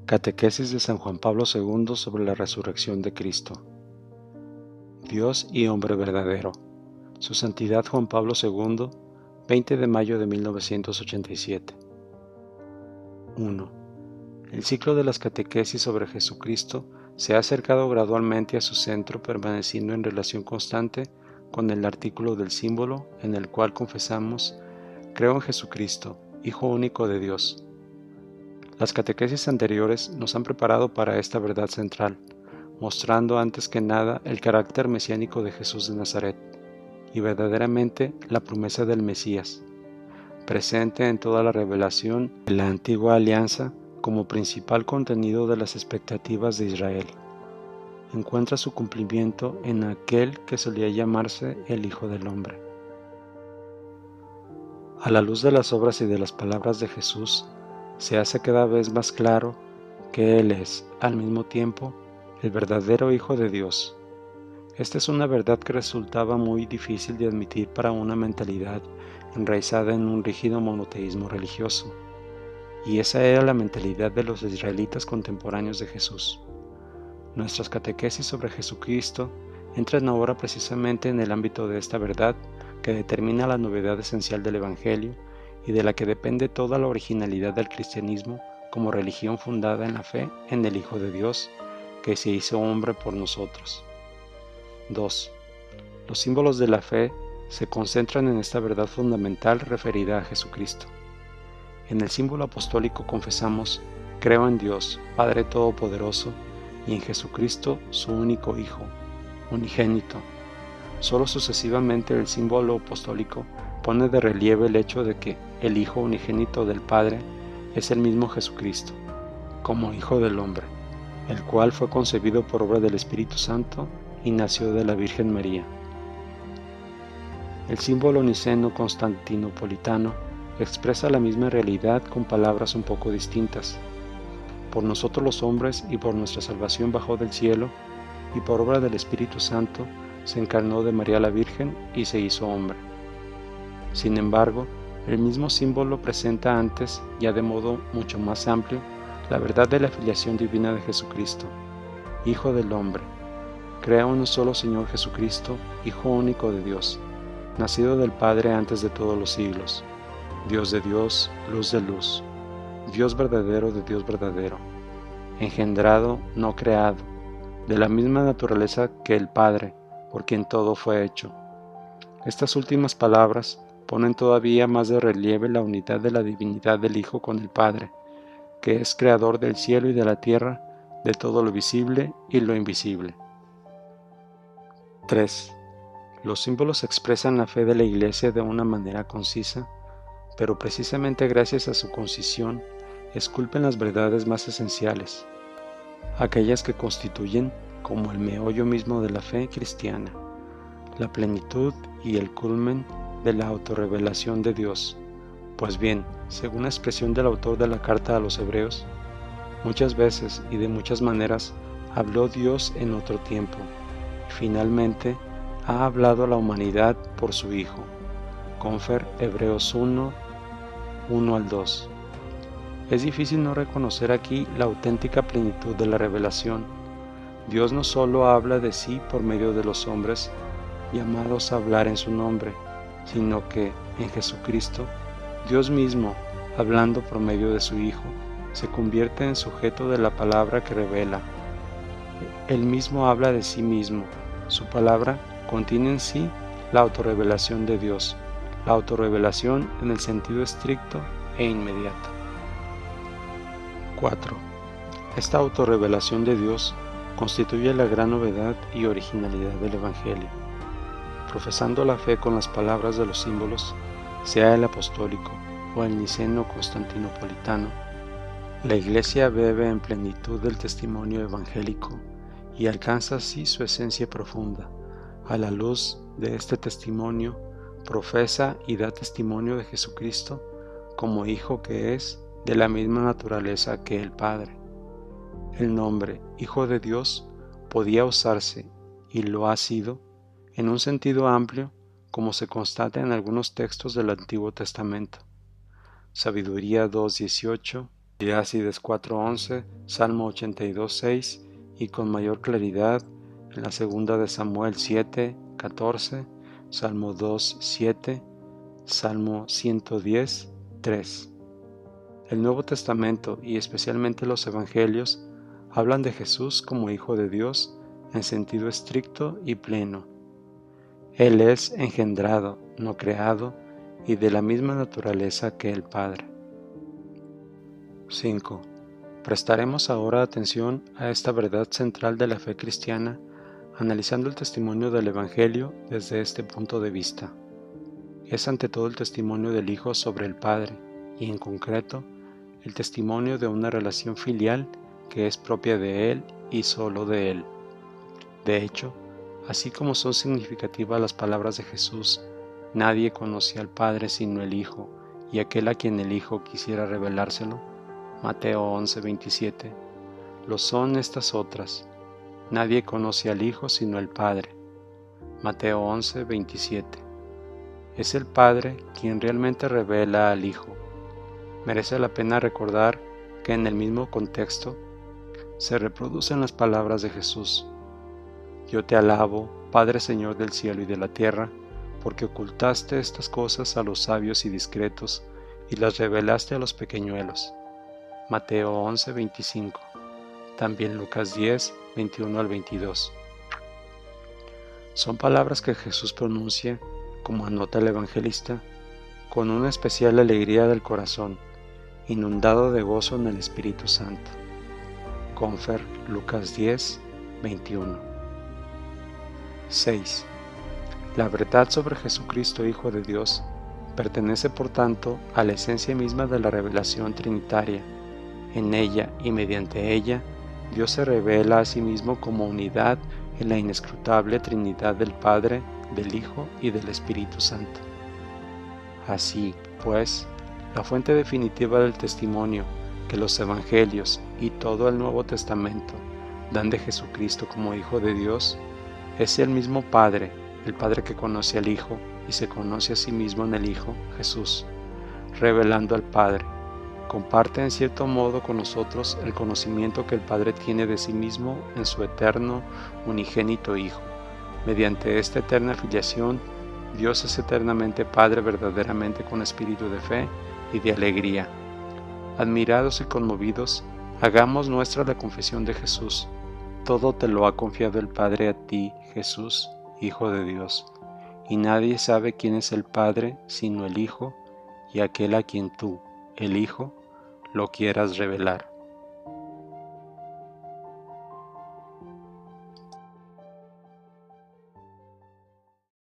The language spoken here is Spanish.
Catequesis de San Juan Pablo II sobre la resurrección de Cristo. Dios y hombre verdadero. Su Santidad Juan Pablo II, 20 de mayo de 1987. 1. El ciclo de las catequesis sobre Jesucristo se ha acercado gradualmente a su centro, permaneciendo en relación constante con el artículo del símbolo en el cual confesamos: creo en Jesucristo, Hijo único de Dios. Las catequesis anteriores nos han preparado para esta verdad central, mostrando antes que nada el carácter mesiánico de Jesús de Nazaret y verdaderamente la promesa del Mesías, presente en toda la revelación de la antigua alianza como principal contenido de las expectativas de Israel. Encuentra su cumplimiento en aquel que solía llamarse el Hijo del Hombre. A la luz de las obras y de las palabras de Jesús, se hace cada vez más claro que Él es, al mismo tiempo, el verdadero Hijo de Dios. Esta es una verdad que resultaba muy difícil de admitir para una mentalidad enraizada en un rígido monoteísmo religioso, y esa era la mentalidad de los israelitas contemporáneos de Jesús. Nuestras catequesis sobre Jesucristo entran ahora precisamente en el ámbito de esta verdad que determina la novedad esencial del Evangelio y de la que depende toda la originalidad del cristianismo como religión fundada en la fe en el Hijo de Dios, que se hizo hombre por nosotros. 2. Los símbolos de la fe se concentran en esta verdad fundamental referida a Jesucristo. En el símbolo apostólico confesamos: creo en Dios, Padre Todopoderoso, y en Jesucristo, su único Hijo, unigénito. Solo sucesivamente el símbolo apostólico pone de relieve el hecho de que el Hijo unigénito del Padre es el mismo Jesucristo, como Hijo del Hombre, el cual fue concebido por obra del Espíritu Santo y nació de la Virgen María. El símbolo niceno-constantinopolitano expresa la misma realidad con palabras un poco distintas. Por nosotros los hombres y por nuestra salvación bajó del cielo, y por obra del Espíritu Santo se encarnó de María la Virgen y se hizo hombre. Sin embargo, el mismo símbolo presenta antes, ya de modo mucho más amplio, la verdad de la filiación divina de Jesucristo, Hijo del Hombre. Creo en un solo Señor Jesucristo, Hijo único de Dios, nacido del Padre antes de todos los siglos, Dios de Dios, luz de luz, Dios verdadero de Dios verdadero, engendrado, no creado, de la misma naturaleza que el Padre, por quien todo fue hecho. Estas últimas palabras ponen todavía más de relieve la unidad de la divinidad del Hijo con el Padre, que es creador del cielo y de la tierra, de todo lo visible y lo invisible. 3. Los símbolos expresan la fe de la Iglesia de una manera concisa, pero precisamente gracias a su concisión esculpen las verdades más esenciales, aquellas que constituyen como el meollo mismo de la fe cristiana, la plenitud y el culmen de la autorrevelación de Dios. Pues bien, según la expresión del autor de la carta a los Hebreos, muchas veces y de muchas maneras habló Dios en otro tiempo, y finalmente ha hablado a la humanidad por su Hijo. Confer Hebreos 1, 1 al 2. Es difícil no reconocer aquí la auténtica plenitud de la revelación. Dios no solo habla de sí por medio de los hombres llamados a hablar en su nombre, sino que en Jesucristo, Dios mismo, hablando por medio de su Hijo, se convierte en sujeto de la palabra que revela. Él mismo habla de sí mismo. Su palabra contiene en sí la autorrevelación de Dios, la autorrevelación en el sentido estricto e inmediato. 4. Esta autorrevelación de Dios constituye la gran novedad y originalidad del Evangelio. Profesando la fe con las palabras de los símbolos, sea el apostólico o el niceno-constantinopolitano, la Iglesia bebe en plenitud del testimonio evangélico y alcanza así su esencia profunda. A la luz de este testimonio, profesa y da testimonio de Jesucristo como Hijo que es de la misma naturaleza que el Padre. El nombre Hijo de Dios podía usarse, y lo ha sido, en un sentido amplio, como se constata en algunos textos del Antiguo Testamento. Sabiduría 2:18, Eclesiastes 4:11, Salmo 82:6 y con mayor claridad en la segunda de Samuel 7:14, Salmo 2:7, Salmo 110:3. El Nuevo Testamento y especialmente los Evangelios hablan de Jesús como Hijo de Dios en sentido estricto y pleno. Él es engendrado, no creado, y de la misma naturaleza que el Padre. 5. Prestaremos ahora atención a esta verdad central de la fe cristiana, analizando el testimonio del Evangelio desde este punto de vista. Es ante todo el testimonio del Hijo sobre el Padre, y en concreto, el testimonio de una relación filial que es propia de Él y solo de Él. De hecho, así como son significativas las palabras de Jesús, nadie conoce al Padre sino el Hijo, y aquel a quien el Hijo quisiera revelárselo, Mateo 11:27, lo son estas otras, nadie conoce al Hijo sino el Padre, Mateo 11:27. Es el Padre quien realmente revela al Hijo. Merece la pena recordar que en el mismo contexto se reproducen las palabras de Jesús. Yo te alabo, Padre Señor del cielo y de la tierra, porque ocultaste estas cosas a los sabios y discretos y las revelaste a los pequeñuelos. Mateo 11:25. También Lucas 10:21 al 22. Son palabras que Jesús pronuncia, como anota el evangelista, con una especial alegría del corazón, inundado de gozo en el Espíritu Santo. Confer Lucas 10:21. 6. La verdad sobre Jesucristo, Hijo de Dios, pertenece por tanto a la esencia misma de la revelación trinitaria. En ella y mediante ella, Dios se revela a sí mismo como unidad en la inescrutable Trinidad del Padre, del Hijo y del Espíritu Santo. Así, pues, la fuente definitiva del testimonio que los Evangelios y todo el Nuevo Testamento dan de Jesucristo como Hijo de Dios es el mismo Padre, el Padre que conoce al Hijo y se conoce a sí mismo en el Hijo, Jesús, revelando al Padre. Comparte en cierto modo con nosotros el conocimiento que el Padre tiene de sí mismo en su eterno, unigénito Hijo. Mediante esta eterna filiación, Dios es eternamente Padre verdaderamente con espíritu de fe y de alegría. Admirados y conmovidos, hagamos nuestra la confesión de Jesús. Todo te lo ha confiado el Padre a ti, Jesús, Hijo de Dios, y nadie sabe quién es el Padre sino el Hijo y aquel a quien tú, el Hijo, lo quieras revelar.